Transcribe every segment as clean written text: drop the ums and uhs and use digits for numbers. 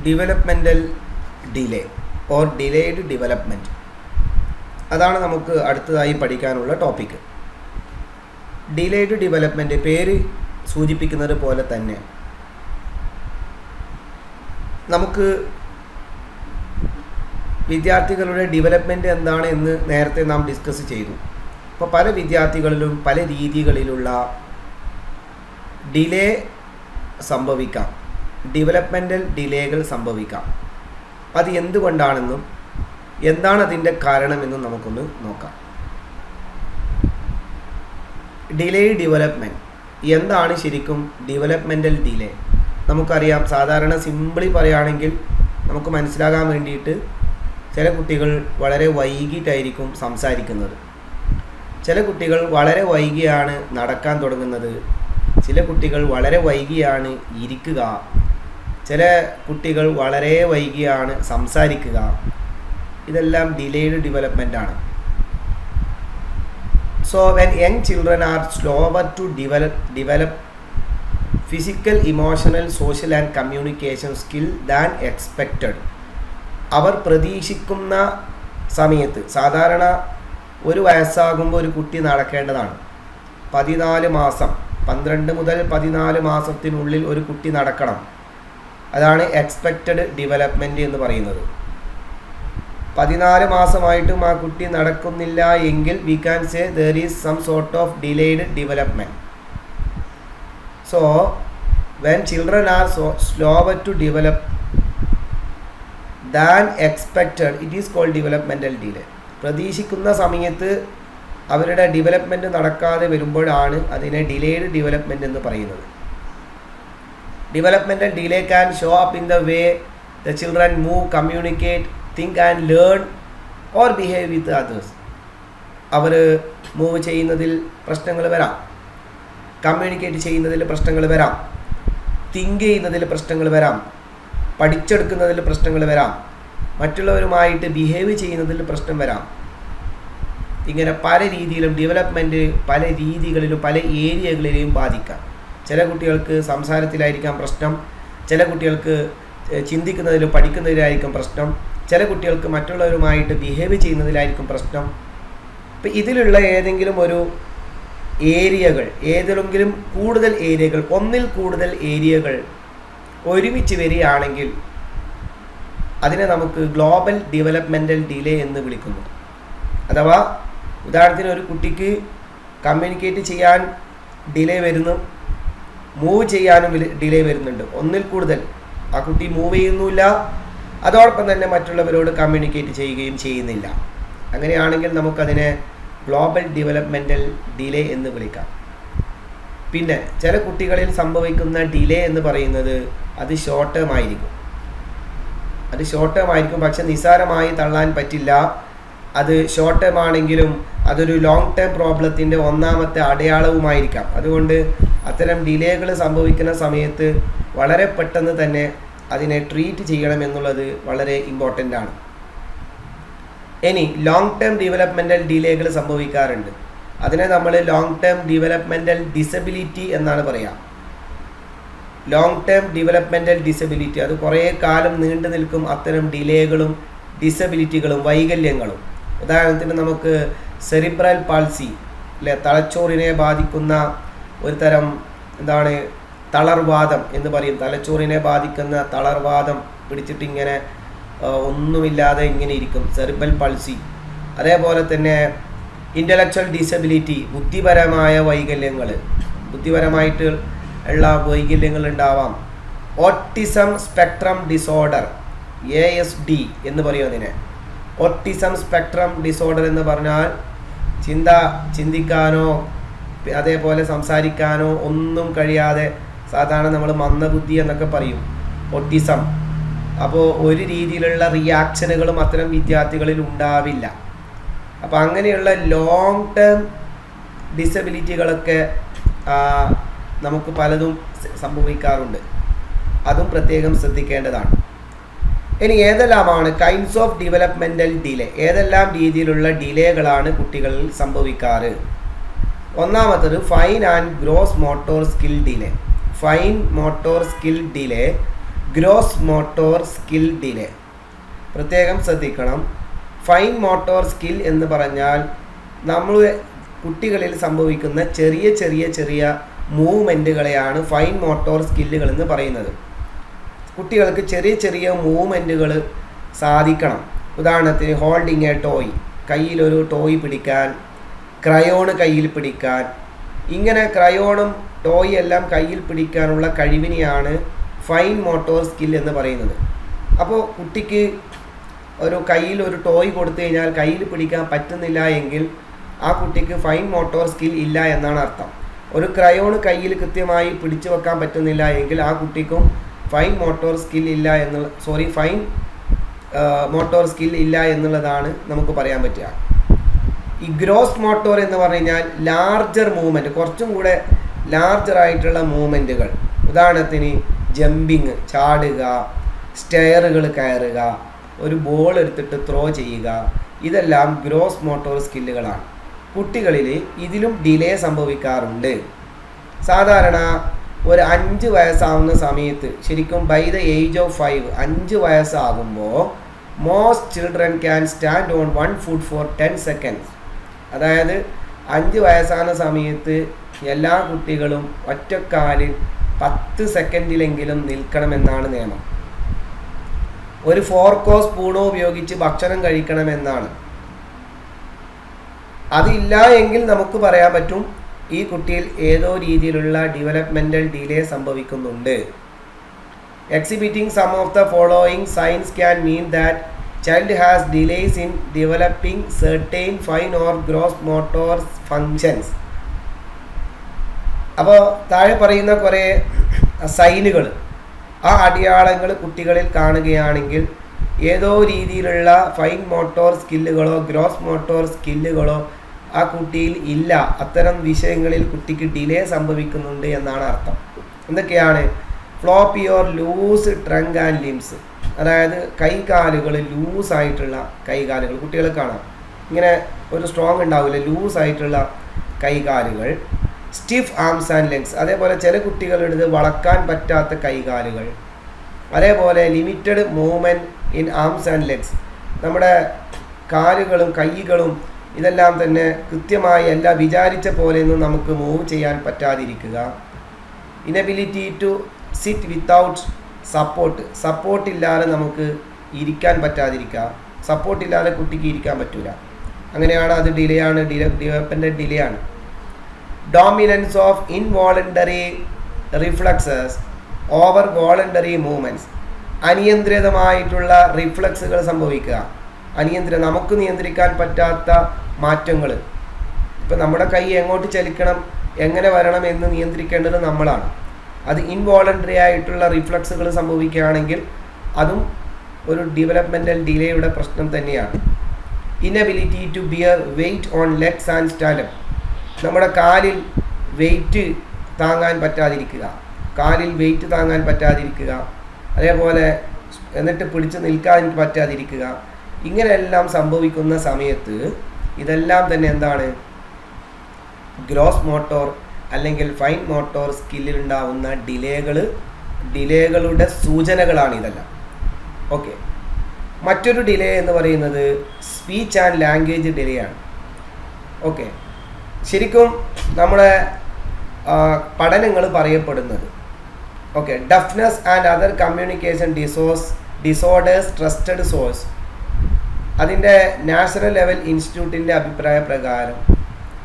Developmental delay or delayed development, അതാണ് നമുക്ക് അടുത്തതായി പഠിക്കാനുള്ള ടോപ്പിക്ക്. ഡിലേഡ് ഡെവലപ്മെൻറ്റ് പേര് സൂചിപ്പിക്കുന്നത് പോലെ തന്നെ നമുക്ക് വിദ്യാർത്ഥികളുടെ ഡെവലപ്മെൻറ്റ് എന്താണ് എന്ന് നേരത്തെ നാം ഡിസ്കസ് ചെയ്തു. അപ്പോൾ പല വിദ്യാർത്ഥികളിലും പല രീതികളിലുള്ള ഡിലേ സംഭവിക്കാം, ഡെവലപ്മെൻ്റൽ ഡിലേകൾ സംഭവിക്കാം. അത് എന്തുകൊണ്ടാണെന്നും എന്താണ് അതിൻ്റെ കാരണമെന്നും നമുക്കൊന്ന് നോക്കാം. ഡിലേഡ് ഡെവലപ്മെൻറ്റ് എന്താണ് ശരിക്കും ഡെവലപ്മെൻ്റൽ ഡിലേ? നമുക്കറിയാം, സാധാരണ സിമ്പിളി പറയുകയാണെങ്കിൽ നമുക്ക് മനസ്സിലാകാൻ വേണ്ടിയിട്ട് ചില കുട്ടികൾ വളരെ വൈകിട്ടായിരിക്കും സംസാരിക്കുന്നത്, ചില കുട്ടികൾ വളരെ വൈകിയാണ് നടക്കാൻ തുടങ്ങുന്നത്, ചില കുട്ടികൾ വളരെ വൈകിയാണ് ഇരിക്കുക, ചില കുട്ടികൾ വളരെ വൈകിയാണ് സംസാരിക്കുക. ഇതെല്ലാം ഡിലേഡ് ഡെവലപ്മെൻ്റ് ആണ്. So when young children are slower to develop physical, emotional, social and communication skill than expected, അവർ പ്രതീക്ഷിക്കുന്ന സമയത്ത്, സാധാരണ ഒരു വയസ്സാകുമ്പോൾ ഒരു കുട്ടി നടക്കേണ്ടതാണ്. 14 മാസം, 12 മുതൽ 14 മാസത്തിനുള്ളിൽ ഒരു കുട്ടി നടക്കണം. അതാണ് എക്സ്പെക്റ്റഡ് ഡെവലപ്മെൻറ്റ് എന്ന് പറയുന്നത്. 14 മാസമായിട്ടും ആ കുട്ടി നടക്കുന്നില്ല എങ്കിൽ we can say there is some sort of delayed development. So when children are slower to develop than expected, it is called developmental delay. പ്രതീക്ഷിക്കുന്ന സമയത്ത് അവരുടെ ഡെവലപ്മെൻറ്റ് നടക്കാതെ വരുമ്പോഴാണ് അതിനെ ഡിലേഡ് ഡെവലപ്മെൻറ്റ് എന്ന് പറയുന്നത്. Developmental delay can show up in the way the children move, communicate, think and learn or behave with others. അവർ move ചെയ്യുന്നതിൽ പ്രശ്നങ്ങൾ വരാം, കമ്മ്യൂണിക്കേറ്റ് ചെയ്യുന്നതിൽ പ്രശ്നങ്ങൾ വരാം, തിങ്ക് ചെയ്യുന്നതിൽ പ്രശ്നങ്ങൾ വരാം, പഠിച്ചെടുക്കുന്നതിൽ പ്രശ്നങ്ങൾ വരാം, മറ്റുള്ളവരുമായിട്ട് ബിഹേവ് ചെയ്യുന്നതിൽ പ്രശ്നം വരാം. ഇങ്ങനെ പല രീതിയിലും ഡെവലപ്മെൻറ്റ് പല രീതികളിലും പല ഏരിയകളിലെയും ബാധിക്കാം. ചില കുട്ടികൾക്ക് സംസാരത്തിലായിരിക്കാം പ്രശ്നം, ചില കുട്ടികൾക്ക് ചിന്തിക്കുന്നതിലും പഠിക്കുന്നതിലായിരിക്കും പ്രശ്നം, ചില കുട്ടികൾക്ക് മറ്റുള്ളവരുമായിട്ട് ബിഹേവ് ചെയ്യുന്നതിലായിരിക്കും പ്രശ്നം. ഇപ്പം ഇതിലുള്ള ഏതെങ്കിലും ഒരു ഏരിയകൾ, ഏതെങ്കിലും കൂടുതൽ ഏരിയകൾ, ഒന്നിൽ കൂടുതൽ ഏരിയകൾ ഒരുമിച്ച് വരികയാണെങ്കിൽ അതിനെ നമുക്ക് ഗ്ലോബൽ ഡെവലപ്മെൻ്റൽ ഡിലേ എന്ന് വിളിക്കുന്നു. അഥവാ ഉദാഹരണത്തിന് ഒരു കുട്ടിക്ക് കമ്മ്യൂണിക്കേറ്റ് ചെയ്യാൻ ഡിലേ വരുന്നു, മൂവ് ചെയ്യാനും ഡിലേ വരുന്നുണ്ട്. ഒന്നിൽ കൂടുതൽ ആ കുട്ടി മൂവ് ചെയ്യുന്നില്ല, അതോടൊപ്പം തന്നെ മറ്റുള്ളവരോട് കമ്മ്യൂണിക്കേറ്റ് ചെയ്യുകയും ചെയ്യുന്നില്ല. അങ്ങനെയാണെങ്കിൽ നമുക്കതിനെ ഗ്ലോബൽ ഡെവലപ്മെൻ്റൽ ഡിലേ എന്ന് വിളിക്കാം. പിന്നെ ചില കുട്ടികളിൽ സംഭവിക്കുന്ന ഡിലേ എന്ന് പറയുന്നത് അത് ഷോർട്ട് ടേം ആയിരിക്കും. പക്ഷെ നിസ്സാരമായി തള്ളാൻ പറ്റില്ല. അത് ഷോർട്ട് ടേം ആണെങ്കിലും അതൊരു ലോങ് ടേം പ്രോബ്ലത്തിൻ്റെ ഒന്നാമത്തെ അടയാളവുമായിരിക്കാം. അതുകൊണ്ട് അത്തരം ഡിലേകൾ സംഭവിക്കുന്ന സമയത്ത് വളരെ പെട്ടെന്ന് തന്നെ അതിനെ ട്രീറ്റ് ചെയ്യണം എന്നുള്ളത് വളരെ ഇമ്പോർട്ടൻ്റ് ആണ്. ഇനി ലോങ് ടേം ഡെവലപ്മെൻ്റൽ ഡിലേകൾ സംഭവിക്കാറുണ്ട്. അതിനെ നമ്മൾ ലോങ് ടേം ഡെവലപ്മെൻ്റൽ ഡിസബിലിറ്റി എന്നാണ് പറയുക. ലോങ് ടേം ഡെവലപ്മെൻ്റൽ ഡിസബിലിറ്റി, അത് കുറേ കാലം നീണ്ടു നിൽക്കും. അത്തരം ഡിലേകളും ഡിസബിലിറ്റികളും വൈകല്യങ്ങളും, ഉദാഹരണത്തിന് നമുക്ക് സെറിബ്രൽ പാൾസി അല്ലെ, തലച്ചോറിനെ ബാധിക്കുന്ന ഒരു തരം തളർവാദം എന്ന് പറയും. തലച്ചോറിനെ ബാധിക്കുന്ന തളർവാദം പിടിച്ചിട്ട് ഇങ്ങനെ ഒന്നുമില്ലാതെ ഇങ്ങനെ ഇരിക്കും, സെറിബ്രൽ പൾസി. അതേപോലെ തന്നെ ഇൻ്റലക്ച്വൽ ഡിസബിലിറ്റി, ബുദ്ധിപരമായ വൈകല്യങ്ങൾ, ബുദ്ധിപരമായിട്ട് ഉള്ള വൈകല്യങ്ങൾ ഉണ്ടാവാം. ഓട്ടിസം സ്പെക്ട്രം ഡിസോർഡർ, ASD എന്ന് പറയും അതിനെ. ഓട്ടിസം സ്പെക്ട്രം ഡിസോർഡർ എന്ന് പറഞ്ഞാൽ ചിന്തിക്കാനോ അതേപോലെ സംസാരിക്കാനോ ഒന്നും കഴിയാതെ, സാധാരണ നമ്മൾ മന്ദബുദ്ധി എന്നൊക്കെ പറയും, ഓട്ടിസം. അപ്പോൾ ഒരു രീതിയിലുള്ള റിയാക്ഷനുകളും അത്തരം വിദ്യാർത്ഥികളിൽ ഉണ്ടാവില്ല. അപ്പോൾ അങ്ങനെയുള്ള ലോങ് ടേം ഡിസബിലിറ്റികളൊക്കെ നമുക്ക് പലതും സംഭവിക്കാറുണ്ട്. അതും പ്രത്യേകം ശ്രദ്ധിക്കേണ്ടതാണ്. ഇനി ഏതെല്ലാമാണ് കൈൻഡ്സ് ഓഫ് ഡെവലപ്മെൻ്റൽ ഡിലേ, ഏതെല്ലാം രീതിയിലുള്ള ഡിലേകളാണ് കുട്ടികളിൽ സംഭവിക്കാറ്? ഒന്നാമത്തത് fine and gross motor skill delay. Fine motor skill delay gross motor skill delay. പ്രത്യേകം ശ്രദ്ധിക്കണം. ഫൈൻ മോട്ടോർ സ്കിൽ എന്ന് പറഞ്ഞാൽ നമ്മൾ കുട്ടികളിൽ സംഭവിക്കുന്ന ചെറിയ ചെറിയ ചെറിയ മൂവ്മെൻറ്റുകളെയാണ് ഫൈൻ മോട്ടോർ സ്കില്ലുകൾ എന്ന് പറയുന്നത്. കുട്ടികൾക്ക് ചെറിയ ചെറിയ മൂവ്മെൻറ്റുകൾ സാധിക്കണം. ഉദാഹരണത്തിന് ഹോൾഡിങ് എ ടോയ്, കയ്യിലൊരു ടോയ് പിടിക്കാൻ, ക്രയോണ് കയ്യിൽ പിടിക്കാൻ, ഇങ്ങനെ ക്രയോണും ടോയ് എല്ലാം കയ്യിൽ പിടിക്കാനുള്ള കഴിവിനെയാണ് ഫൈൻ മോട്ടോർ സ്കിൽ എന്ന് പറയുന്നത്. അപ്പോൾ കുട്ടിക്ക് ഒരു കയ്യിൽ ഒരു ടോയ് കൊടുത്തു കഴിഞ്ഞാൽ കയ്യിൽ പിടിക്കാൻ പറ്റുന്നില്ല എങ്കിൽ ആ കുട്ടിക്ക് ഫൈൻ മോട്ടോർ സ്കിൽ ഇല്ല എന്നാണ് അർത്ഥം. ഒരു ക്രയോണ് കയ്യിൽ കൃത്യമായി പിടിച്ചു വെക്കാൻ പറ്റുന്നില്ല എങ്കിൽ ആ കുട്ടിക്കും ഫൈൻ മോട്ടോർ സ്കിൽ ഇല്ല ഫൈൻ മോട്ടോർ സ്കിൽ ഇല്ല എന്നുള്ളതാണ് നമുക്ക് പറയാൻ പറ്റുക. ഈ ഗ്രോസ് മോട്ടോർ എന്ന് പറഞ്ഞു കഴിഞ്ഞാൽ ലാർജർ മൂവ്മെൻറ്റ്, കുറച്ചും കൂടെ ലാർജർ ആയിട്ടുള്ള മൂവ്മെൻറ്റുകൾ. ഉദാഹരണത്തിന് ജമ്പിങ്, ചാടുക, സ്റ്റെയറുകൾ കയറുക, ഒരു ബോൾ എടുത്തിട്ട് ത്രോ ചെയ്യുക, ഇതെല്ലാം ഗ്രോസ് മോട്ടോർ സ്കില്ലുകളാണ്. കുട്ടികളിൽ ഇതിലും ഡിലേ സംഭവിക്കാറുണ്ട്. സാധാരണ ഒരു 5 വയസ്സാവുന്ന സമയത്ത്, ശരിക്കും ബൈ ദ ഏജ് ഓഫ് 5 വയസ്സാകുമ്പോൾ most children can stand on 1 foot for 10 seconds. അതായത് 5 വയസ്സാകുന്ന സമയത്ത് എല്ലാ കുട്ടികളും ഒറ്റക്കാലിൽ 10 സെക്കൻഡിലെങ്കിലും നിൽക്കണമെന്നാണ് നിയമം. ഒരു ഫോർക്കോ സ്പൂണോ ഉപയോഗിച്ച് ഭക്ഷണം കഴിക്കണമെന്നാണ്. അതില്ല എങ്കിൽ നമുക്ക് പറയാൻ പറ്റും ഈ കുട്ടിയിൽ ഏതോ രീതിയിലുള്ള ഡെവലപ്മെൻ്റൽ ഡിലേ സംഭവിക്കുന്നുണ്ട്. Exhibiting some of the following signs can mean that child has delays in developing certain fine or gross motor functions. അപ്പോൾ താഴെ പറയുന്ന കുറേ സൈനുകൾ, ആ അടയാളങ്ങൾ കുട്ടികളിൽ കാണുകയാണെങ്കിൽ ഏതോ രീതിയിലുള്ള ഫൈൻ മോട്ടോർ സ്കില്ലുകളോ ഗ്രോസ് മോട്ടോർ സ്കില്ലുകളോ ആ കുട്ടിയിൽ ഇല്ല, അത്തരം വിഷയങ്ങളിൽ കുട്ടിക്ക് ഡിലേ സംഭവിക്കുന്നുണ്ട് എന്നാണ് അർത്ഥം. എന്തൊക്കെയാണ്? Floppy or loose trunk and limbs, അതായത് കൈകാലുകൾ ലൂസായിട്ടുള്ള കൈകാലുകൾ കുട്ടികളെ കാണാം. ഇങ്ങനെ ഒരു സ്ട്രോങ് ഉണ്ടാവില്ല, ലൂസായിട്ടുള്ള കൈകാലുകൾ. സ്റ്റിഫ് ആംസ് ആൻഡ് ലെഗ്സ്, അതേപോലെ ചില കുട്ടികളുടേത് വളക്കാൻ പറ്റാത്ത കൈകാലുകൾ. അതേപോലെ limited movement in arms and legs, നമ്മുടെ കാലുകളും കൈകളും ഇതെല്ലാം തന്നെ കൃത്യമായി എല്ലാം വിചാരിച്ച പോലെയൊന്നും നമുക്ക് മൂവ് ചെയ്യാൻ പറ്റാതിരിക്കുക. ഇനബിലിറ്റി ടു സിറ്റ് വിത്തൗട്ട് സപ്പോർട്ടില്ലാതെ നമുക്ക് ഇരിക്കാൻ പറ്റാതിരിക്കുക. സപ്പോർട്ടില്ലാതെ കുട്ടിക്ക് ഇരിക്കാൻ പറ്റില്ല. അങ്ങനെയാണ് അത് ഡിലേ ആണ്, ഡെവലപ്മെൻ്റൽ ഡിലേ ആണ്. Dominance of involuntary reflexes over voluntary movements, അനിയന്ത്രിതമായിട്ടുള്ള റിഫ്ലക്സുകൾ സംഭവിക്കുക. നമുക്ക് നിയന്ത്രിക്കാൻ പറ്റാത്ത മാറ്റങ്ങൾ. ഇപ്പം നമ്മുടെ കൈ എങ്ങോട്ട് ചലിക്കണം, എങ്ങനെ വരണം എന്ന് നിയന്ത്രിക്കേണ്ടത് നമ്മളാണ്. അത് ഇൻവോളണ്ടറി ആയിട്ടുള്ള റിഫ്ലക്സുകൾ സംഭവിക്കുകയാണെങ്കിൽ അതും ഒരു ഡെവലപ്മെൻ്റൽ ഡിലേയുടെ പ്രശ്നം തന്നെയാണ്. Inability to bear weight on legs and stand up, നമ്മുടെ കാലിൽ വെയ്റ്റ് താങ്ങാൻ പറ്റാതിരിക്കുക, അതേപോലെ എന്നിട്ട് പിടിച്ച് നിൽക്കാൻ പറ്റാതിരിക്കുക. ഇങ്ങനെയെല്ലാം സംഭവിക്കുന്ന സമയത്ത് ഇതെല്ലാം തന്നെ എന്താണ്? ഗ്രോസ് മോട്ടോർ അല്ലെങ്കിൽ ഫൈൻ മോട്ടോർ സ്കില്ലിലുണ്ടാവുന്ന ഡിലേകളുടെ സൂചനകളാണ് ഇതെല്ലാം. ഓക്കെ, മറ്റൊരു ഡിലേ എന്ന് പറയുന്നത് സ്പീച്ച് ആൻഡ് ലാംഗ്വേജ് ഡിലേ ആണ്. ഓക്കെ, ശരിക്കും നമ്മുടെ പഠനങ്ങൾ പറയപ്പെടുന്നത് deafness and other communication disorders trusted source, അതിൻ്റെ നാഷണൽ ലെവൽ ഇൻസ്റ്റിറ്റ്യൂട്ടിൻ്റെ അഭിപ്രായ പ്രകാരം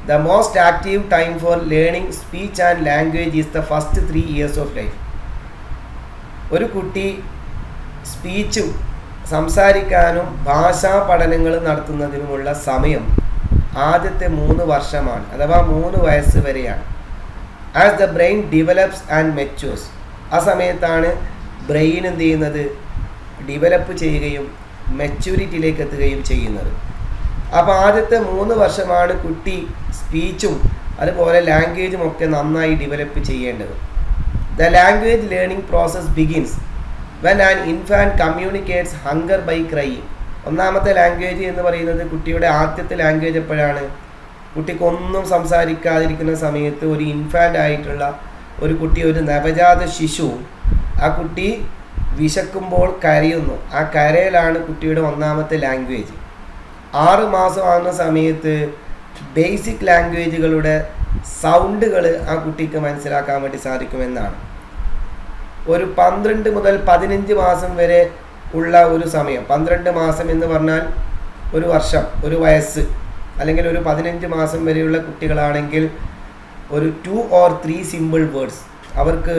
the most active time for learning speech and language is the first 3 years of life. ഒരു കുട്ടി സ്പീച്ചും സംസാരിക്കാനും ഭാഷാ പഠനങ്ങൾ നടത്തുന്നതിനുമുള്ള സമയം ആദ്യത്തെ 3 വർഷമാണ്, അഥവാ 3 വയസ്സ് വരെയാണ്. As the brain develops and matures, ആ സമയത്താണ് ബ്രെയിൻ എന്ത് ചെയ്യുന്നത്? ഡെവലപ്പ് ചെയ്യുകയും മെച്യൂരിറ്റിയിലേക്ക് എത്തുകയും ചെയ്യുന്നത്. അപ്പോൾ ആദ്യത്തെ 3 വർഷമാണ് കുട്ടി സ്പീച്ചും അതുപോലെ ലാംഗ്വേജും ഒക്കെ നന്നായി ഡെവലപ്പ് ചെയ്യേണ്ടത്. The language learning process begins when an infant communicates hunger by crying. ഒന്നാമത്തെ ലാംഗ്വേജ് എന്ന് പറയുന്നത് കുട്ടിയുടെ ആദ്യത്തെ ലാംഗ്വേജ് എപ്പോഴാണ്? കുട്ടിക്കൊന്നും സംസാരിക്കാതിരിക്കുന്ന സമയത്ത് ഒരു ഇൻഫാൻ്റ് ആയിട്ടുള്ള ഒരു കുട്ടി, ഒരു നവജാത ശിശു, ആ കുട്ടി വിശക്കുമ്പോൾ കരയുന്നു. ആ കരയിലാണ് കുട്ടിയുടെ ഒന്നാമത്തെ ലാംഗ്വേജ്. 6 മാസമാകുന്ന സമയത്ത് ബേസിക് ലാംഗ്വേജുകളുടെ സൗണ്ടുകൾ ആ കുട്ടിക്ക് മനസ്സിലാക്കാൻ വേണ്ടി സാധിക്കുമെന്നാണ്. ഒരു 12 മുതൽ 15 മാസം വരെ ഉള്ള ഒരു സമയം, 12 മാസം എന്ന് പറഞ്ഞാൽ ഒരു വർഷം, ഒരു വയസ്സ്, അല്ലെങ്കിൽ ഒരു 15 മാസം വരെയുള്ള കുട്ടികളാണെങ്കിൽ ഒരു 2 or 3 സിമ്പിൾ വേർഡ്സ്, അവർക്ക്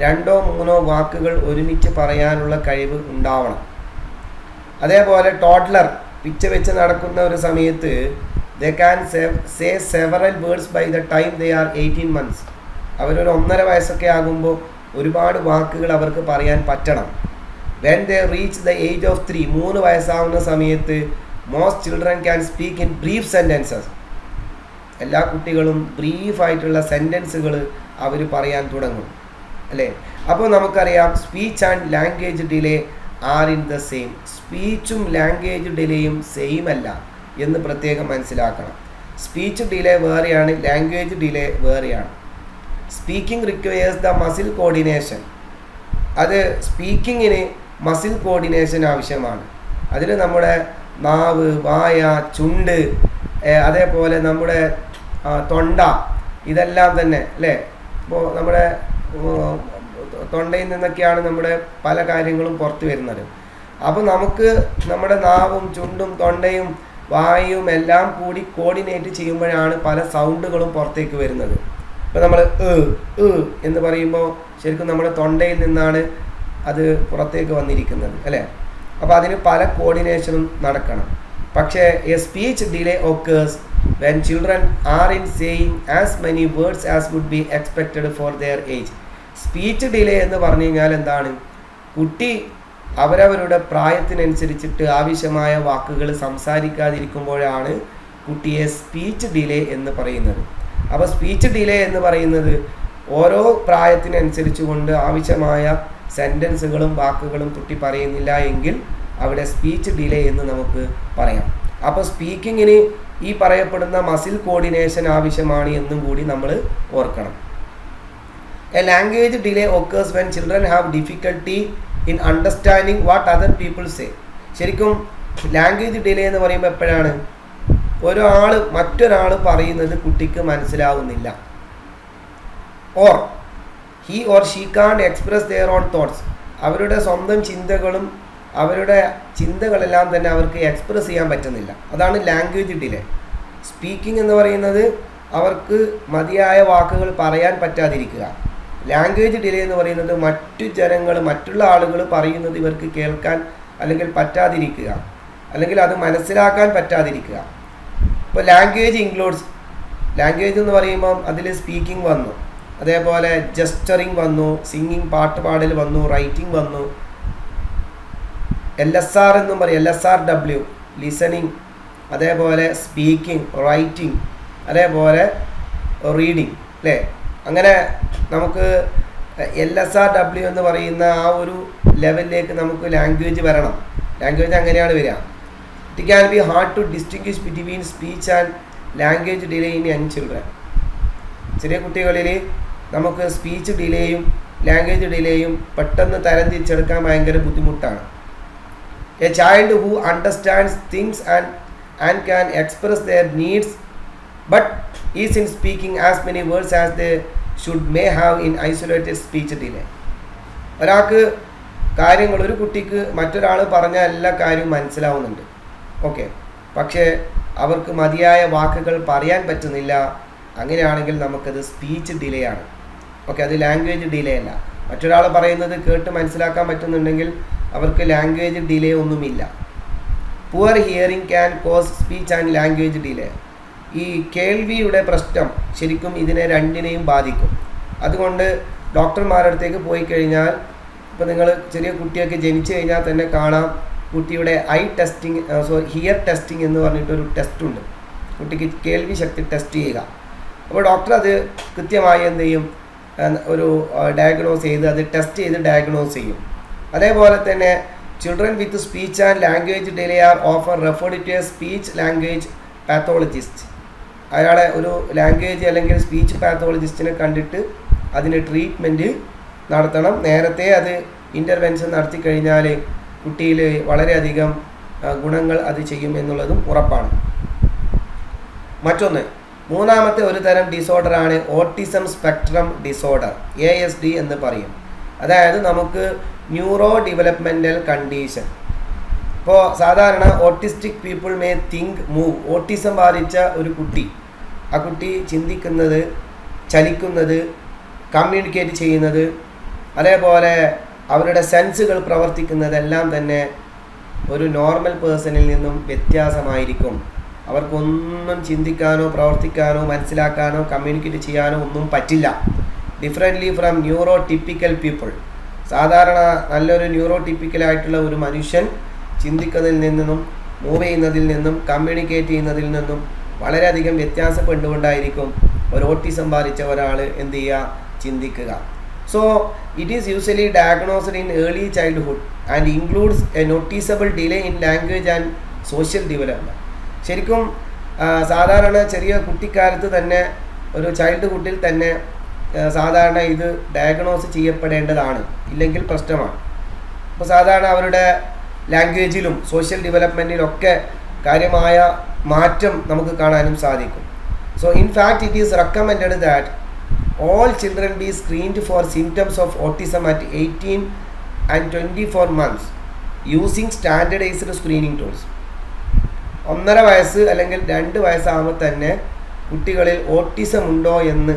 2-3 വാക്കുകൾ ഒരുമിച്ച് പറയാനുള്ള കഴിവ് ഉണ്ടാവണം. അതേപോലെ ടോഡ്ലർ, പിച്ച വെച്ച് നടക്കുന്ന ഒരു സമയത്ത് they can say several words by the time they are 18 months. അവരൊരു 1.5 വയസ്സൊക്കെ ആകുമ്പോൾ ഒരുപാട് വാക്കുകൾ അവർക്ക് പറയാൻ പറ്റണം. when they reach the age of 3 വയസ്സാവുന്ന സമയത്ത് most children can speak in brief sentences. എല്ലാ കുട്ടികളും ബ്രീഫായിട്ടുള്ള സെൻറ്റൻസുകൾ അവർ പറയാൻ തുടങ്ങും, അല്ലേ? അപ്പോൾ നമുക്കറിയാം speech and language delay are in the same. സ്പീച്ചും ലാംഗ്വേജ് ഡിലേയും സെയിം അല്ല എന്ന് പ്രത്യേകം മനസ്സിലാക്കണം. സ്പീച്ച് ഡിലേ വേറെയാണ്, ലാംഗ്വേജ് ഡിലേ വേറെയാണ്. Speaking requires the muscle coordination. അത് സ്പീക്കിങ്ങിന് മസിൽ കോർഡിനേഷൻ ആവശ്യമാണ്. അതിൽ നമ്മുടെ നാവ്, വായ, ചുണ്ട്, അതേപോലെ നമ്മുടെ തൊണ്ട, ഇതെല്ലാം തന്നെ, അല്ലേ? ഇപ്പോൾ നമ്മുടെ തൊണ്ടയിൽ നിന്നൊക്കെയാണ് നമ്മുടെ പല കാര്യങ്ങളും പുറത്തു വരുന്നത്. അപ്പോൾ നമുക്ക് നമ്മുടെ നാവും ചുണ്ടും തൊണ്ടയും വായുവും എല്ലാം കൂടി കോർഡിനേറ്റ് ചെയ്യുമ്പോഴാണ് പല സൗണ്ടുകളും പുറത്തേക്ക് വരുന്നത്. ഇപ്പോൾ നമ്മൾ എന്ന് പറയുമ്പോൾ ശരിക്കും നമ്മുടെ തൊണ്ടയിൽ നിന്നാണ് അത് പുറത്തേക്ക് വന്നിരിക്കുന്നത്, അല്ലേ? അപ്പോൾ അതിന് പല കോർഡിനേഷനും നടക്കണം. പക്ഷേ A speech delay occurs when children are in saying as many words as would be expected for their age. Speech delay എന്ന് പറഞ്ഞു കഴിഞ്ഞാൽ എന്താണ്? കുട്ടി അവരവരുടെ പ്രായത്തിനനുസരിച്ചിട്ട് ആവശ്യമായ വാക്കുകൾ സംസാരിക്കാതിരിക്കുമ്പോഴാണ് കുട്ടിയെ സ്പീച്ച് ഡിലേ എന്ന് പറയുന്നത്. അപ്പോൾ സ്പീച്ച് ഡിലേ എന്ന് പറയുന്നത് ഓരോ പ്രായത്തിനനുസരിച്ച് കൊണ്ട് ആവശ്യമായ സെൻറ്റൻസുകളും വാക്കുകളും കുട്ടി പറയുന്നില്ല എങ്കിൽ അവിടെ സ്പീച്ച് ഡിലേ എന്ന് നമുക്ക് പറയാം. അപ്പോൾ സ്പീക്കിങ്ങിന് ഈ പറയപ്പെടുന്ന മസിൽ കോർഡിനേഷൻ ആവശ്യമാണ് എന്നും കൂടി നമ്മൾ ഓർക്കണം. A language delay occurs when children have difficulty in understanding what other people say. ശരിക്കും ലാംഗ്വേജ് ഡിലേ എന്ന് പറയുമ്പോൾ എപ്പോഴാണ്? മറ്റൊരാൾ പറയുന്നത് കുട്ടിക്ക് മനസ്സിലാവുന്നില്ല, or he or she can't express their own thoughts. അവരുടെ സ്വന്തം ചിന്തകളും അവരുടെ ചിന്തകളെല്ലാം തന്നെ അവർക്ക് എക്സ്പ്രസ് ചെയ്യാൻ പറ്റുന്നില്ല. അതാണ് ലാംഗ്വേജ് ഡിലേ. സ്പീക്കിംഗ് എന്ന് പറയുന്നത് അവർക്ക് മതിയായ വാക്കുകൾ പറയാൻ പറ്റാതിരിക്കുക. ലാംഗ്വേജ് ഡിലേ എന്ന് പറയുന്നത് മറ്റുള്ള ആളുകൾ പറയുന്നത് ഇവർക്ക് കേൾക്കാൻ അല്ലെങ്കിൽ പറ്റാതിരിക്കുക, അല്ലെങ്കിൽ അത് മനസ്സിലാക്കാൻ പറ്റാതിരിക്കുക. ഇപ്പോൾ ലാംഗ്വേജ് ഇൻക്ലൂഡ്സ്, ലാംഗ്വേജ് എന്ന് പറയുമ്പം അതിൽ സ്പീക്കിംഗ് വന്നു, അതേപോലെ ജസ്റ്ററിങ് വന്നു, സിംഗിങ് പാട്ട് പാടൽ വന്നു, റൈറ്റിംഗ് വന്നു, LSR എന്നും പറയും, LSRW ലിസണിങ്, അതേപോലെ സ്പീക്കിംഗ്, റൈറ്റിംഗ്, അതേപോലെ റീഡിങ്, അല്ലേ? അങ്ങനെ നമുക്ക് LSRW എന്ന് പറയുന്ന ആ ഒരു ലെവലിലേക്ക് നമുക്ക് ലാംഗ്വേജ് വരണം. ലാംഗ്വേജ് അങ്ങനെയാണ് വരിക. It can be hard to distinguish between speech and language delay in young children. ചെറിയ കുട്ടികളിൽ നമുക്ക് സ്പീച്ച് ഡിലേയും ലാംഗ്വേജ് ഡിലേയും പെട്ടെന്ന് തരംതിരിച്ചെടുക്കാൻ ഭയങ്കര ബുദ്ധിമുട്ടാണ്. A child who understands things and can express their needs but is in speaking as many words as they should may have in isolated speech delay. ഒരു കുട്ടിക്ക് മറ്റൊരാൾ പറഞ്ഞ എല്ലാ കാര്യവും മനസ്സിലാവുന്നുണ്ട്, ഓക്കെ, പക്ഷേ അവർക്ക് മതിയായ വാക്കുകൾ പറയാൻ പറ്റുന്നില്ല. അങ്ങനെയാണെങ്കിൽ നമുക്കത് സ്പീച്ച് ഡിലേ ആണ്, ഓക്കെ. അത് ലാംഗ്വേജ് ഡിലേ അല്ല. മറ്റൊരാൾ പറയുന്നത് കേട്ട് മനസ്സിലാക്കാൻ പറ്റുന്നുണ്ടെങ്കിൽ അവർക്ക് ലാംഗ്വേജ് ഡിലേ ഒന്നുമില്ല. Poor hearing can cos speech and language delay. ഈ കേൾവിയുടെ പ്രശ്നം ശരിക്കും ഇതിനെ രണ്ടിനെയും ബാധിക്കും. അതുകൊണ്ട് ഡോക്ടർമാരുടെ അടുത്തേക്ക് പോയി കഴിഞ്ഞാൽ, ഇപ്പോൾ നിങ്ങൾ ചെറിയ കുട്ടിയൊക്കെ ജനിച്ചു കഴിഞ്ഞാൽ തന്നെ കാണാം, കുട്ടിയുടെ ഹിയർ ടെസ്റ്റിംഗ് എന്ന് പറഞ്ഞിട്ടൊരു ടെസ്റ്റുണ്ട്. കുട്ടിക്ക് കേൾവി ശക്തി ടെസ്റ്റ് ചെയ്യുക. അപ്പോൾ ഡോക്ടർ അത് കൃത്യമായി എന്ത് ചെയ്യും, ഒരു ഡയഗ്നോസ് ചെയ്ത് അത് ടെസ്റ്റ് ചെയ്ത് ഡയഗ്നോസ് ചെയ്യും. അതേപോലെ തന്നെ children with speech and language delay are ഓഫർ referred to a speech language pathologist. അയാളെ ഒരു ലാംഗ്വേജ് അല്ലെങ്കിൽ സ്പീച്ച് പാത്തോളജിസ്റ്റിനെ കണ്ടിട്ട് അതിന് ട്രീറ്റ്മെൻറ്റ് നടത്തണം. നേരത്തെ അത് ഇൻ്റർവെൻഷൻ നടത്തി കഴിഞ്ഞാൽ കുട്ടിയിൽ വളരെയധികം ഗുണങ്ങൾ അത് ചെയ്യും എന്നുള്ളതും ഉറപ്പാണ്. മറ്റൊന്ന്, മൂന്നാമത്തെ ഒരു തരം ഡിസോർഡറാണ് ഓട്ടിസം സ്പെക്ട്രം ഡിസോർഡർ, ASD എന്ന് പറയും. അതായത് നമുക്ക് ന്യൂറോ ഡെവലപ്മെൻ്റൽ കണ്ടീഷൻ. ഇപ്പോൾ സാധാരണ autistic people may think move. Autism ബാധിച്ച ഒരു കുട്ടി, ആ കുട്ടി ചിന്തിക്കുന്നത്, ചലിക്കുന്നത്, കമ്മ്യൂണിക്കേറ്റ് ചെയ്യുന്നത്, അതേപോലെ അവരുടെ സെൻസുകൾ പ്രവർത്തിക്കുന്നതെല്ലാം തന്നെ ഒരു നോർമൽ പേഴ്സണിൽ നിന്നും വ്യത്യാസമായിരിക്കും. അവർക്കൊന്നും ചിന്തിക്കാനോ പ്രവർത്തിക്കാനോ മനസ്സിലാക്കാനോ കമ്മ്യൂണിക്കേറ്റ് ചെയ്യാനോ ഒന്നും പറ്റില്ല. Differently from neuro typical people. സാധാരണ നല്ലൊരു ന്യൂറോ ടിപ്പിക്കലായിട്ടുള്ള ഒരു മനുഷ്യൻ ചിന്തിക്കുന്നതിൽ നിന്നും മൂവ് ചെയ്യുന്നതിൽ നിന്നും കമ്മ്യൂണിക്കേറ്റ് ചെയ്യുന്നതിൽ നിന്നും വളരെയധികം വ്യത്യാസപ്പെട്ടുകൊണ്ടായിരിക്കും ഒരു ഓട്ടിസം ബാധിച്ച ഒരാൾ എന്ത് ചെയ്യുക, ചിന്തിക്കുക. So it is usually diagnosed in early childhood and includes A noticeable delay in language and social development. ശരിക്കും സാധാരണ ചെറിയ കുട്ടിക്കാലത്ത് തന്നെ, ഒരു ചൈൽഡ്ഹുഡിൽ തന്നെ സാധാരണ ഇത് ഡയഗ്നോസ് ചെയ്യപ്പെടേണ്ടതാണ്, ഇല്ലെങ്കിൽ പ്രശ്നമാണ്. അപ്പോൾ സാധാരണ അവരുടെ ലാംഗ്വേജിലും സോഷ്യൽ ഡെവലപ്മെൻറ്റിലൊക്കെ കാര്യമായ മാറ്റം നമുക്ക് കാണാനും സാധിക്കും. So in fact it is recommended that all children be screened for symptoms of autism at 18 and 24 months using standardized screening tools. 1.5 വയസ്സ് അല്ലെങ്കിൽ 2 വയസ്സാകുമ്പോൾ തന്നെ കുട്ടികളിൽ ഓട്ടിസം ഉണ്ടോ എന്ന്,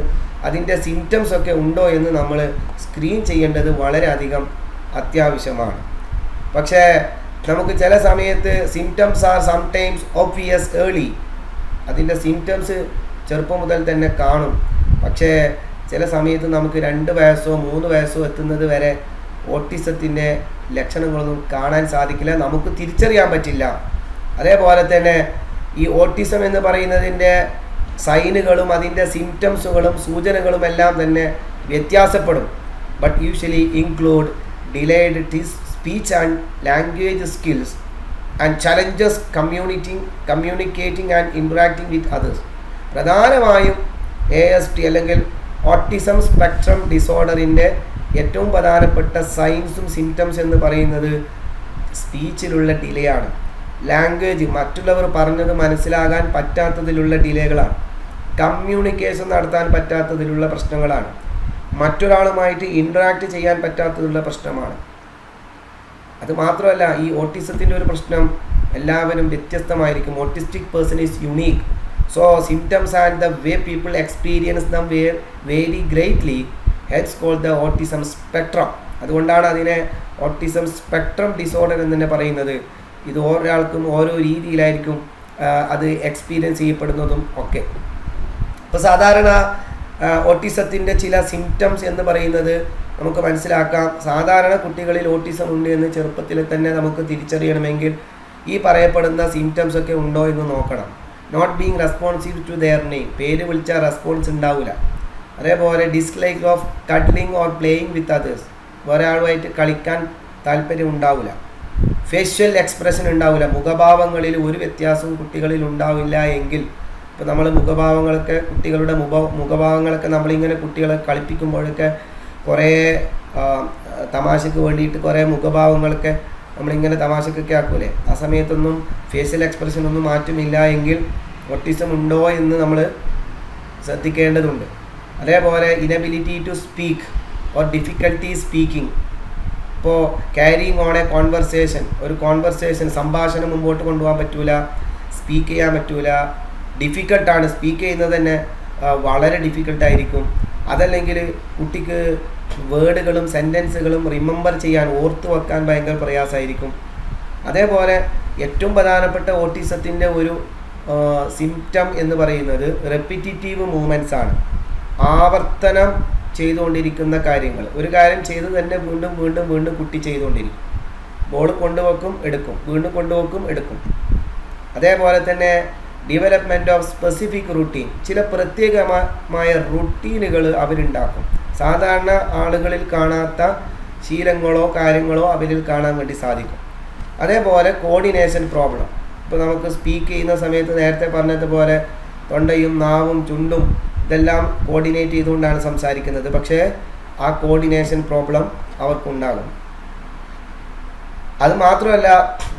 അതിൻ്റെ സിംറ്റംസ് ഒക്കെ ഉണ്ടോ എന്ന് നമ്മൾ സ്ക്രീൻ ചെയ്യേണ്ടത് വളരെയധികം അത്യാവശ്യമാണ്. പക്ഷേ നമുക്ക് ചില സമയത്ത് symptoms R sometimes obvious early. അതിൻ്റെ സിംറ്റംസ് ചെറുപ്പം മുതൽ തന്നെ കാണും. പക്ഷേ ചില സമയത്ത് നമുക്ക് 2 വയസ്സോ 3 വയസ്സോ എത്തുന്നത് വരെ ഓട്ടിസത്തിൻ്റെ ലക്ഷണങ്ങളൊന്നും കാണാൻ സാധിക്കില്ല, നമുക്ക് തിരിച്ചറിയാൻ പറ്റില്ല. അതേപോലെ തന്നെ ഈ ഓട്ടിസം എന്ന് പറയുന്നതിൻ്റെ സൈനുകളും അതിൻ്റെ സിംറ്റംസുകളും സൂചനകളും എല്ലാം തന്നെ വ്യത്യാസപ്പെടും. But usually include delayed speech and language skills and challenges communicating and interacting with others. പ്രധാനമായും ASD അല്ലെങ്കിൽ ഓട്ടിസം സ്പെക്ട്രം ഡിസോർഡറിൻ്റെ ഏറ്റവും പ്രധാനപ്പെട്ട സൈൻസും സിംറ്റംസ് എന്ന് പറയുന്നത് സ്പീച്ചിലുള്ള ഡിലേ ആണ്. ലാംഗ്വേജ്, മറ്റുള്ളവർ പറഞ്ഞത് മനസ്സിലാകാൻ പറ്റാത്തതിലുള്ള ഡിലേകളാണ്. കമ്മ്യൂണിക്കേഷൻ നടത്താൻ പറ്റാത്തതിലുള്ള പ്രശ്നങ്ങളാണ്. മറ്റൊരാളുമായിട്ട് ഇൻട്രാക്ട് ചെയ്യാൻ പറ്റാത്തതിലുള്ള പ്രശ്നമാണ്. അത് മാത്രമല്ല, ഈ ഓട്ടിസത്തിൻ്റെ ഒരു പ്രശ്നം എല്ലാവരും വ്യത്യസ്തമായിരിക്കും. Autistic person is unique. So symptoms and the way people experience them vary greatly. Hence called the autism spectrum. അതുകൊണ്ടാണ് അതിനെ ഓട്ടിസം സ്പെക്ട്രം ഡിസോർഡർ എന്ന് തന്നെ പറയുന്നത്. ഇത് ഓരോരാൾക്കും ഓരോ രീതിയിലായിരിക്കും അത് എക്സ്പീരിയൻസ് ചെയ്യപ്പെടുന്നതും ഒക്കെ. ഇപ്പോൾ സാധാരണ ഓട്ടിസത്തിൻ്റെ ചില സിംറ്റംസ് എന്ന് പറയുന്നത് നമുക്ക് മനസ്സിലാക്കാം. സാധാരണ കുട്ടികളിൽ ഓട്ടിസം ഉണ്ട് എന്ന് ചെറുപ്പത്തിൽ തന്നെ നമുക്ക് തിരിച്ചറിയണമെങ്കിൽ ഈ പറയപ്പെടുന്ന സിംറ്റംസ് ഒക്കെ ഉണ്ടോ എന്ന് നോക്കണം. Not being responsive to their name, പേര് വിളിച്ചാൽ റെസ്പോൺസ് ഉണ്ടാവില്ല. അതേപോലെ dislike of cuddling or playing with others, ഒരാളുമായിട്ട് കളിക്കാൻ താല്പര്യം ഉണ്ടാവില്ല. ഫേഷ്യൽ എക്സ്പ്രഷൻ ഉണ്ടാവില്ല, മുഖഭാവങ്ങളിൽ ഒരു വ്യത്യാസവും കുട്ടികളിൽ ഉണ്ടാവില്ല. എങ്കിൽ ഇപ്പോൾ നമ്മൾ മുഖഭാവങ്ങളൊക്കെ, കുട്ടികളുടെ മുഖഭാവങ്ങളൊക്കെ നമ്മളിങ്ങനെ കുട്ടികളെ കളിപ്പിക്കുമ്പോഴൊക്കെ കുറേ തമാശയ്ക്ക് വേണ്ടിയിട്ട് കുറേ മുഖഭാവങ്ങളൊക്കെ നമ്മളിങ്ങനെ തമാശക്കൊക്കെ ആക്കൂലേ, ആ സമയത്തൊന്നും ഫേഷ്യൽ എക്സ്പ്രഷനൊന്നും മാറ്റമില്ല എങ്കിൽ ഓട്ടിസം ഉണ്ടോ എന്ന് നമ്മൾ ശ്രദ്ധിക്കേണ്ടതുണ്ട്. അതേപോലെ inability to speak or difficulty speaking. ഇപ്പോൾ ക്യാരിങ് ഓൺ എ കോൺവെർസേഷൻ, ഒരു കോൺവെർസേഷൻ സംഭാഷണം മുമ്പോട്ട് കൊണ്ടുപോകാൻ പറ്റൂല, സ്പീക്ക് ചെയ്യാൻ പറ്റൂല, ഡിഫിക്കൽട്ടാണ്. സ്പീക്ക് ചെയ്യുന്നത് തന്നെ വളരെ ഡിഫിക്കൽട്ടായിരിക്കും. അതല്ലെങ്കിൽ കുട്ടിക്ക് വേർഡുകളും സെൻറ്റൻസുകളും റിമെമ്പർ ചെയ്യാൻ, ഓർത്ത് വെക്കാൻ ഭയങ്കര പ്രയാസമായിരിക്കും. അതേപോലെ ഏറ്റവും പ്രധാനപ്പെട്ട ഓട്ടിസത്തിൻ്റെ ഒരു സിംറ്റം എന്ന് പറയുന്നത് റെപ്പിറ്റേറ്റീവ് മൂവ്മെൻറ്റ്സ് ആണ്. ആവർത്തനം ചെയ്തുകൊണ്ടിരിക്കുന്ന കാര്യങ്ങൾ, ഒരു കാര്യം ചെയ്ത് തന്നെ വീണ്ടും വീണ്ടും വീണ്ടും കുട്ടി ചെയ്തുകൊണ്ടിരിക്കും. ബോൾ കൊണ്ടുവെക്കും എടുക്കും, വീണ്ടും കൊണ്ടുവെക്കും എടുക്കും. അതേപോലെ തന്നെ ഡെവലപ്മെൻറ്റ് ഓഫ് സ്പെസിഫിക് റുട്ടീൻ, ചില പ്രത്യേകമായ റുട്ടീനുകൾ അവരുണ്ടാക്കും. സാധാരണ ആളുകളിൽ കാണാത്ത ശീലങ്ങളോ കാര്യങ്ങളോ അവരിൽ കാണാൻ വേണ്ടി സാധിക്കും. അതേപോലെ കോർഡിനേഷൻ പ്രോബ്ലം, ഇപ്പോൾ നമുക്ക് സ്പീക്ക് ചെയ്യുന്ന സമയത്ത് നേരത്തെ പറഞ്ഞതുപോലെ തൊണ്ടയും നാവും ചുണ്ടും ഇതെല്ലാം കോർഡിനേറ്റ് ചെയ്തുകൊണ്ടാണ് സംസാരിക്കുന്നത്. പക്ഷേ ആ കോർഡിനേഷൻ പ്രോബ്ലം അവർക്കുണ്ടാകും. അത് മാത്രമല്ല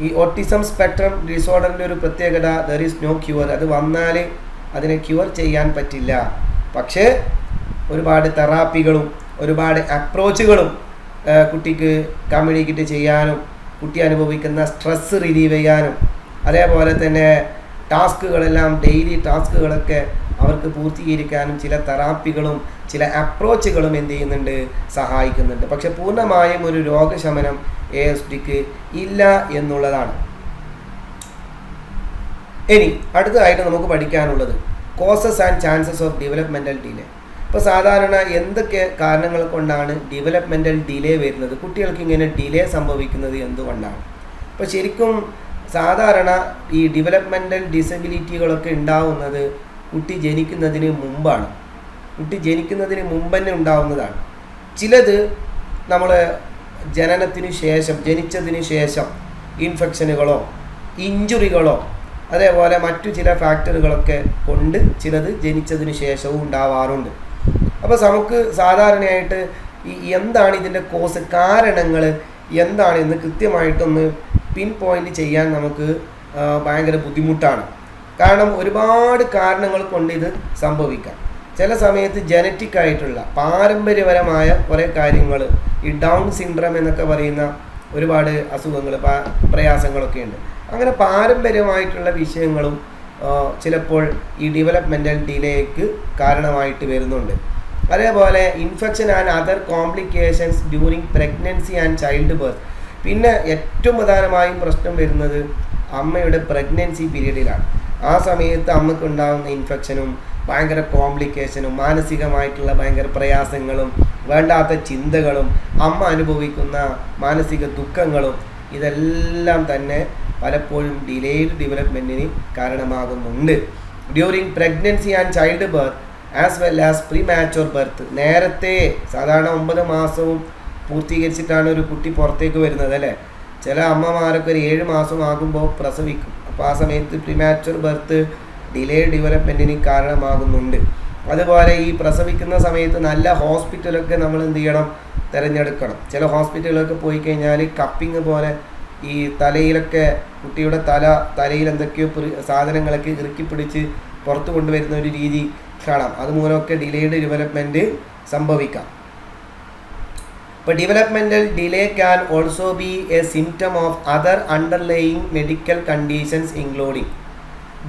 ഈ ഓട്ടിസം സ്പെക്ട്രം ഡിസോർഡറിൻ്റെ ഒരു പ്രത്യേകത, ദർ ഈസ് നോ ക്യൂർ. അത് വന്നാൽ അതിനെ ക്യൂർ ചെയ്യാൻ പറ്റില്ല. പക്ഷേ ഒരുപാട് തെറാപ്പികളും ഒരുപാട് അപ്രോച്ചുകളും കുട്ടിക്ക് കമ്മ്യൂണിക്കേറ്റ് ചെയ്യാനും കുട്ടി അനുഭവിക്കുന്ന സ്ട്രെസ്സ് റിലീവ് ചെയ്യാനും അതേപോലെ തന്നെ ടാസ്കുകളെല്ലാം ഡെയിലി ടാസ്കുകളൊക്കെ അവർക്ക് പൂർത്തീകരിക്കാനും ചില തെറാപ്പികളും ചില അപ്രോച്ചുകളും എന്ത് ചെയ്യുന്നുണ്ട്, സഹായിക്കുന്നുണ്ട്. പക്ഷെ പൂർണ്ണമായും ഒരു രോഗശമനം ASDക്ക് ഇല്ല എന്നുള്ളതാണ്. ഇനി അടുത്തതായിട്ട് നമുക്ക് പഠിക്കാനുള്ളത് causes and chances of developmental delay. ഇപ്പോൾ സാധാരണ എന്തൊക്കെ കാരണങ്ങൾ കൊണ്ടാണ് ഡെവലപ്മെൻറ്റൽ ഡിലേ വരുന്നത്, കുട്ടികൾക്ക് ഇങ്ങനെ ഡിലേ സംഭവിക്കുന്നത് എന്തുകൊണ്ടാണ്? അപ്പോൾ ശരിക്കും സാധാരണ ഈ ഡെവലപ്മെൻറ്റൽ ഡിസബിലിറ്റികളൊക്കെ ഉണ്ടാവുന്നത് കുട്ടി ജനിക്കുന്നതിന് മുമ്പാണ്. കുട്ടി ജനിക്കുന്നതിന് മുമ്പ് തന്നെ ഉണ്ടാവുന്നതാണ്. ചിലത് നമ്മൾ ജനിച്ചതിന് ശേഷം ഇൻഫെക്ഷനുകളോ ഇഞ്ചുറികളോ അതേപോലെ മറ്റു ചില ഫാക്ടറുകളൊക്കെ കൊണ്ട് ചിലത് ജനിച്ചതിന് ശേഷവും ഉണ്ടാവാറുണ്ട്. അപ്പോൾ നമുക്ക് സാധാരണയായിട്ട് എന്താണ് ഇതിൻ്റെ കോസ്, കാരണങ്ങൾ എന്താണെന്ന് കൃത്യമായിട്ടൊന്ന് പിൻ പോയിൻ്റ് ചെയ്യാൻ നമുക്ക് ഭയങ്കര ബുദ്ധിമുട്ടാണ്. കാരണം ഒരുപാട് കാരണങ്ങൾ കൊണ്ട് ഇത് സംഭവിക്കാം. ചില സമയത്ത് ജനറ്റിക് ആയിട്ടുള്ള പാരമ്പര്യപരമായ കുറേ കാര്യങ്ങൾ, ഈ ഡൗൺ സിൻഡ്രം എന്നൊക്കെ പറയുന്ന ഒരുപാട് അസുഖങ്ങൾ പ്രയാസങ്ങളൊക്കെ ഉണ്ട്. അങ്ങനെ പാരമ്പര്യമായിട്ടുള്ള വിഷയങ്ങളും ചിലപ്പോൾ ഈ ഡെവലപ്മെൻറ്റൽ ഡിലേക്ക് കാരണമായിട്ട് വരുന്നുണ്ട്. അതേപോലെ infection and other complications during pregnancy and child birth. പിന്നെ ഏറ്റവും പ്രധാനമായും പ്രശ്നം വരുന്നത് അമ്മയുടെ പ്രഗ്നൻസി പീരീഡിലാണ്. ആ സമയത്ത് അമ്മയ്ക്ക് ഉണ്ടാകുന്ന ഇൻഫെക്ഷനും ഭയങ്കര കോംപ്ലിക്കേഷനും മാനസികമായിട്ടുള്ള ഭയങ്കര പ്രയാസങ്ങളും വേണ്ടാത്ത ചിന്തകളും അമ്മ അനുഭവിക്കുന്ന മാനസിക ദുഃഖങ്ങളും ഇതെല്ലാം തന്നെ പലപ്പോഴും ഡിലേഡ് ഡെവലപ്മെൻറ്റിന് കാരണമാകുന്നുണ്ട്. During pregnancy and childbirth as well as premature birth. നേരത്തെ സാധാരണ 9 മാസവും പൂർത്തീകരിച്ചിട്ടാണ് ഒരു കുട്ടി പുറത്തേക്ക് വരുന്നത് അല്ലേ. ചില അമ്മമാരൊക്കെ ഒരു 7 മാസം ആകുമ്പോൾ പ്രസവിക്കും. അപ്പോൾ ആ സമയത്ത് പ്രീമാച്വർ ബർത്ത് ഡിലേ ഡെവലപ്മെൻറ്റിന് കാരണമാകുന്നുണ്ട്. അതുപോലെ ഈ പ്രസവിക്കുന്ന സമയത്ത് നല്ല ഹോസ്പിറ്റലൊക്കെ നമ്മൾ എന്ത് ചെയ്യണം, തിരഞ്ഞെടുക്കണം. ചില ഹോസ്പിറ്റലുകളൊക്കെ പോയി കഴിഞ്ഞാൽ കപ്പിങ് പോലെ ഈ തലയിലൊക്കെ കുട്ടിയുടെ തലയിൽ എന്തൊക്കെയോ സാധനങ്ങളൊക്കെ ഇറുക്കി പിടിച്ച് പുറത്ത് കൊണ്ടുവരുന്ന ഒരു രീതി കാണാം. അതുമൂലമൊക്കെ ഡിലേഡ് ഡെവലപ്മെൻറ്റ് സംഭവിക്കാം. ഇപ്പോൾ developmental delay can also be a symptom of other underlying medical conditions including.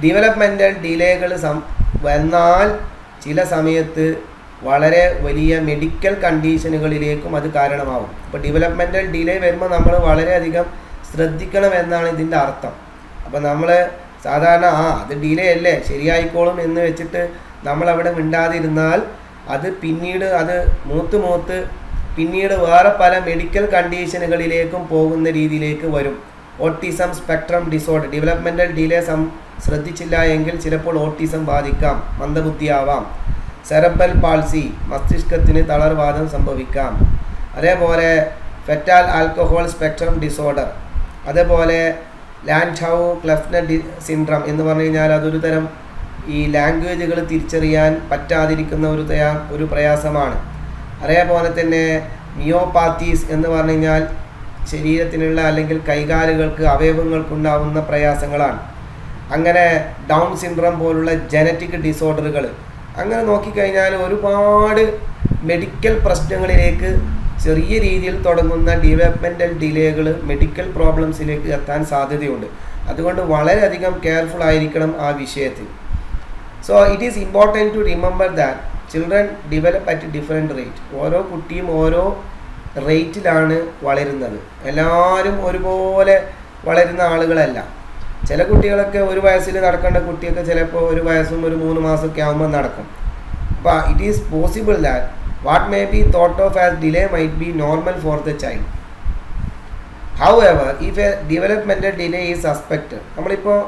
Developmental ഡിലേകൾ വന്നാൽ ചില സമയത്ത് വളരെ വലിയ മെഡിക്കൽ കണ്ടീഷനുകളിലേക്കും അത് കാരണമാവും. അപ്പോൾ ഡെവലപ്മെൻറ്റൽ ഡിലേ വരുമ്പോൾ നമ്മൾ വളരെയധികം ശ്രദ്ധിക്കണം എന്നാണ് ഇതിൻ്റെ അർത്ഥം. അപ്പോൾ നമ്മൾ സാധാരണ അത് ഡിലേ അല്ലേ ശരിയായിക്കോളും എന്ന് വെച്ചിട്ട് നമ്മളവിടെ മിണ്ടാതിരുന്നാൽ അത് പിന്നീട് മൂത്ത് പിന്നീട് വേറെ പല മെഡിക്കൽ കണ്ടീഷനുകളിലേക്കും പോകുന്ന രീതിയിലേക്ക് വരും. Autism spectrum disorder, developmental delay ശ്രദ്ധിച്ചില്ല എങ്കിൽ ചിലപ്പോൾ ഓട്ടിസം ബാധിക്കാം, മന്ദബുദ്ധിയാവാം. സെറബ്രൽ പാൾസി, മസ്തിഷ്കത്തിന് തളർവാദം സംഭവിക്കാം. അതേപോലെ ഫെറ്റാൽ ആൽക്കഹോൾ സ്പെക്ട്രം ഡിസോർഡർ, അതേപോലെ ലാൻഡ്ഹൗ ക്ലെഫ്നർ സിൻഡ്രം എന്ന് പറഞ്ഞു കഴിഞ്ഞാൽ അതൊരു തരം ഈ ലാംഗ്വേജുകൾ തിരിച്ചറിയാൻ പറ്റാതിരിക്കുന്ന ഒരു പ്രയാസമാണ്. അതേപോലെ തന്നെ മിയോപാത്തീസ് എന്ന് പറഞ്ഞു കഴിഞ്ഞാൽ ശരീരത്തിനുള്ള അല്ലെങ്കിൽ കൈകാലുകൾക്ക് അവയവങ്ങൾക്കുണ്ടാവുന്ന പ്രയാസങ്ങളാണ്. അങ്ങനെ ഡൗൺ സിൻഡ്രം പോലുള്ള ജനറ്റിക് ഡിസോർഡറുകൾ, അങ്ങനെ നോക്കിക്കഴിഞ്ഞാൽ ഒരുപാട് മെഡിക്കൽ പ്രശ്നങ്ങളിലേക്ക് ചെറിയ രീതിയിൽ തുടങ്ങുന്ന ഡെവലപ്മെൻറ്റൽ ഡിലേകൾ മെഡിക്കൽ പ്രോബ്ലംസിലേക്ക് എത്താൻ സാധ്യതയുണ്ട്. അതുകൊണ്ട് വളരെയധികം കെയർഫുൾ ആയിരിക്കണം ആ വിഷയത്തിൽ. So it is important to remember that children develop at different rate. ഓരോ കുട്ടിയും ഓരോ റേറ്റിലാണ് വളരുന്നത്. എല്ലാവരും ഒരുപോലെ വളരുന്ന ആളുകളല്ല. ചില കുട്ടികളൊക്കെ 1 വയസ്സിൽ നടക്കേണ്ട കുട്ടിയൊക്കെ ചിലപ്പോൾ 1 വയസ്സും 3 മാസമൊക്കെ ആകുമ്പോൾ നടക്കും. അപ്പോൾ it is possible that what may be thought of as delay might be normal for the child. However if A developmental delay is suspected, നമ്മളിപ്പോൾ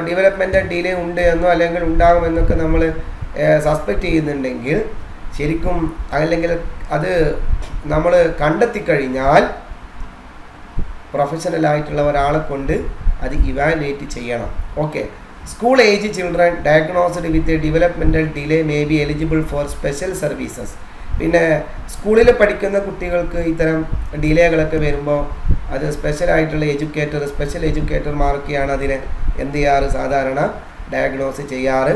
ഡെവലപ്മെൻറ്റൽ ഡിലേ ഉണ്ട് എന്നോ അല്ലെങ്കിൽ ഉണ്ടാകുമെന്നൊക്കെ നമ്മൾ സസ്പെക്റ്റ് ചെയ്യുന്നുണ്ടെങ്കിൽ ശരിക്കും അല്ലെങ്കിൽ അത് നമ്മൾ കണ്ടെത്തിക്കഴിഞ്ഞാൽ പ്രൊഫഷണലായിട്ടുള്ള ഒരാളെ കൊണ്ട് അത് ഇവാലുവേറ്റ് ചെയ്യണം. Okay, school age children diagnosed with a developmental delay may be eligible for special services. പിന്നെ സ്കൂളിൽ പഠിക്കുന്ന കുട്ടികൾക്ക് ഇത്തരം ഡിലേകളൊക്കെ വരുമ്പോൾ അത് സ്പെഷ്യൽ എഡ്യൂക്കേറ്റർമാർക്കാണ് അതിനെ എന്ത് ചെയ്യാറ്, സാധാരണ ഡയഗ്നോസ് ചെയ്യാറ്.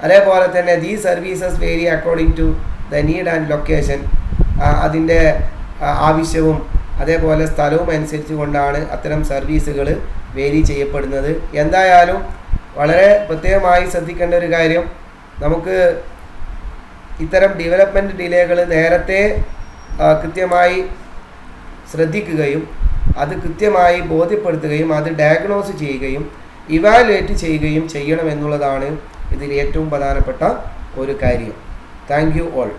അതേപോലെ തന്നെ the services vary according to the need and location. അതിൻ്റെ ആവശ്യവും അതേപോലെ സ്ഥലവും അനുസരിച്ച് കൊണ്ടാണ് അത്തരം സർവീസുകൾ വേരി ചെയ്യപ്പെടുന്നത്. എന്തായാലും വളരെ പ്രത്യേകമായി ശ്രദ്ധിക്കേണ്ട ഒരു കാര്യം, നമുക്ക് ഇത്തരം ഡെവലപ്മെൻറ്റ് ഡിലേകൾ നേരത്തെ കൃത്യമായി ശ്രദ്ധിക്കുകയും അത് കൃത്യമായി ബോധ്യപ്പെടുത്തുകയും അത് ഡയഗ്നോസ് ചെയ്യുകയും ഇവാലുവേറ്റ് ചെയ്യുകയും ചെയ്യണമെന്നുള്ളതാണ് ഇതിൽ ഏറ്റവും പ്രധാനപ്പെട്ട ഒരു കാര്യം. Thank you all.